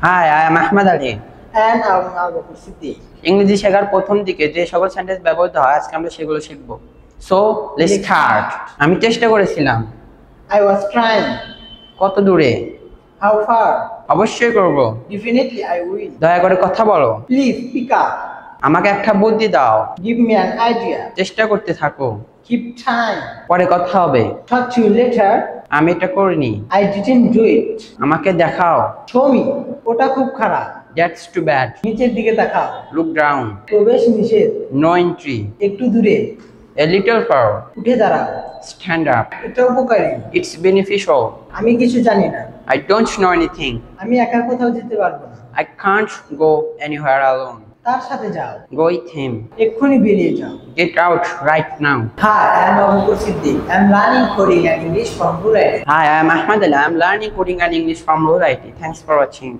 Hi, I am Ahmed Ali. And I'm Al Siddiq. ইংরেজি শেখার প্রথম দিকে যে সকল সেন্টেন্স ব্যবহৃত হয় আজকে আমরা সেগুলো শিখব। So let's start. আমি চেষ্টা করেছিলাম। I was trying. কত দূরে? How far? অবশ্যই করব। Definitely I will. দয়া করে কথা বলো। Please pick up. আমাকে একটা বুদ্ধি দাও। Give me an idea. চেষ্টা করতে থাকো। Keep time. পরে কথা হবে। Talk to you later. আমি এটা করিনি। I didn't do it. আমাকে দেখাও। Show me. ওটা খুব খারাপ। That's too bad. নিচের দিকে তাকাও। Look down. প্রবেশ নিষেধ। No entry. একটু দূরে। A little far. উঠে দাঁড়াও। Stand up. এটা উপকারী। It's beneficial. আমি কিছু জানি না। I don't know anything. আমি একা কোথাও যেতে পারবো না। I can't go anywhere alone. তার সাথে যাও। Go with him. এক্ষুনি বেরিয়ে যাও। Get out right now. Hi, I'm Abu Siddiq. I'm learning coding and English from Rural. Hi, I am Ahmed Ali. I am learning coding and English from Rurality. Thanks for watching.